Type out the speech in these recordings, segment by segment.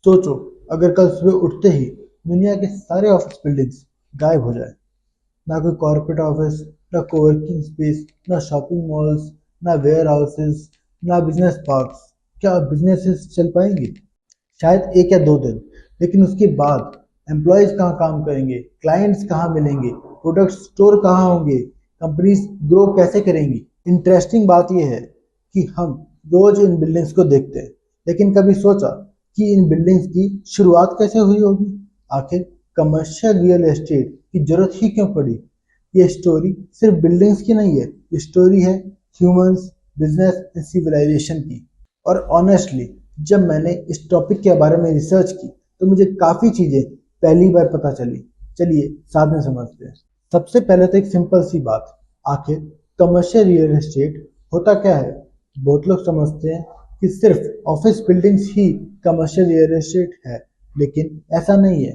सोचो, अगर कल सुबह उठते ही दुनिया के सारे ऑफिस बिल्डिंग्स गायब हो जाए। ना कोई कॉर्पोरेट ऑफिस, ना कोवर्किंग स्पेस, ना शॉपिंग मॉल्स, ना वेयर हाउसेस, ना बिजनेस पार्क्स। क्या बिजनेसेस चल पाएंगे? शायद एक या दो दिन, लेकिन उसके बाद एम्प्लॉयज कहाँ काम करेंगे, क्लाइंट्स कहाँ मिलेंगे, प्रोडक्ट स्टोर कहाँ होंगे, कंपनीज ग्रो कैसे करेंगी? इंटरेस्टिंग बात यह है कि हम रोज इन बिल्डिंग्स को देखते हैं, लेकिन कभी सोचा कि इन बिल्डिंग्स की शुरुआत कैसे हुई होगी? आखिर कमर्शियल रियल एस्टेट की जरूरत ही क्यों पड़ी? ये स्टोरी सिर्फ बिल्डिंग्स की नहीं है, ये स्टोरी है ह्यूमंस, बिजनेस एंड सिविलाइजेशन की। और ऑनेस्टली, जब मैंने इस टॉपिक के बारे में रिसर्च की तो मुझे काफ़ी चीज़ें पहली बार पता चली। चलिए साथ में समझते हैं। सबसे पहले तो एक सिंपल सी बात, आखिर कमर्शियल रियल एस्टेट होता क्या है? बहुत लोग समझते हैं कि सिर्फ ऑफिस बिल्डिंग्स ही कमर्शियल रियल एस्टेट है, लेकिन ऐसा नहीं है।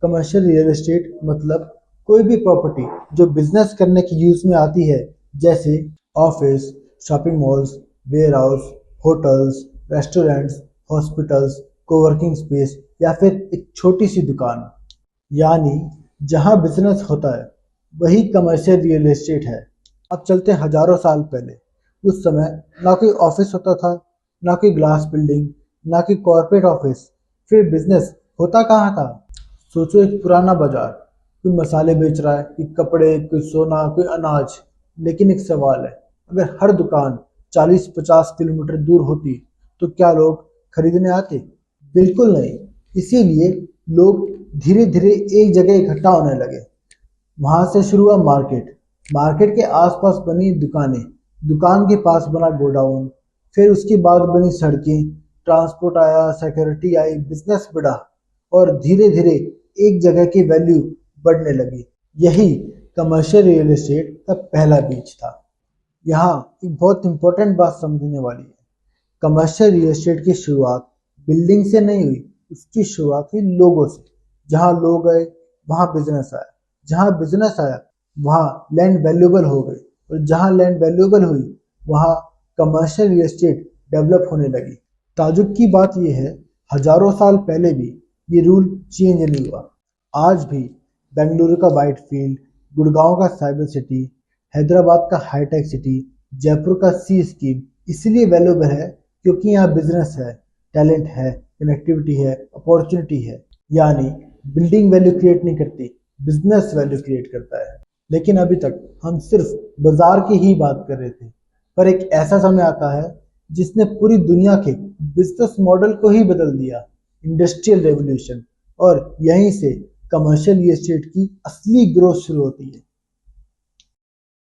कमर्शियल रियल एस्टेट मतलब कोई भी प्रॉपर्टी जो बिजनेस करने की यूज में आती है, जैसे office, shopping malls, warehouse, hotels, restaurants, hospitals, coworking space या फिर एक छोटी सी दुकान। यानी जहाँ बिजनेस होता है वही कमर्शियल रियल एस्टेट है। अब चलते हैं हजारों साल पहले। उस समय ना कोई ऑफिस होता था, ना कोई ग्लास बिल्डिंग, ना कोई कॉर्पोरेट ऑफिस। फिर बिजनेस होता कहाँ था? सोचो, एक पुराना बाजार, कोई मसाले बेच रहा है, कोई कपड़े, कोई सोना, कोई अनाज। लेकिन एक सवाल है, अगर हर दुकान 40-50 किलोमीटर दूर होती तो क्या लोग खरीदने आते? बिल्कुल नहीं। इसीलिए लोग धीरे धीरे एक जगह इकट्ठा होने लगे। वहां से शुरू हुआ मार्केट, मार्केट के आसपास बनी दुकानें, दुकान के पास बना गोडाउन, फिर उसके बाद बनी सड़कें, ट्रांसपोर्ट आया, सिक्योरिटी आई, बिजनेस बढ़ा और धीरे धीरे एक जगह की वैल्यू बढ़ने लगी। यही कमर्शियल रियल एस्टेट का पहला बीज था। यहाँ एक बहुत इंपॉर्टेंट बात समझने वाली है। कमर्शियल रियल एस्टेट की शुरुआत बिल्डिंग से नहीं हुई, उसकी शुरुआत हुई लोगों से। जहाँ लोग गए वहाँ बिजनेस आया, जहाँ बिजनेस आया वहाँ लैंड वैल्यूएबल हो गई, और जहाँ लैंड वैल्यूएबल हुई वहाँ कमर्शियल रियल एस्टेट डेवलप होने लगी। ताजुब की बात यह है, हजारों साल पहले भी ये रूल चेंज नहीं हुआ। आज भी बेंगलुरु का वाइट फील्ड, गुड़गांव का साइबर सिटी, हैदराबाद का हाईटेक सिटी, जयपुर का सी स्कीम इसलिए वैल्यूएबल है क्योंकि यहाँ बिजनेस है, टैलेंट है, कनेक्टिविटी है, अपॉर्चुनिटी है। यानी बिल्डिंग वैल्यू क्रिएट नहीं करती, बिजनेस वैल्यू क्रिएट करता है। लेकिन अभी तक हम सिर्फ बाजार की ही बात कर रहे थे, पर एक ऐसा समय आता है जिसने पूरी दुनिया के बिजनेस मॉडल को ही बदल दिया, इंडस्ट्रियल रेवोल्यूशन। और यहीं से कमर्शियल रियल एस्टेट की असली ग्रोथ शुरू होती है।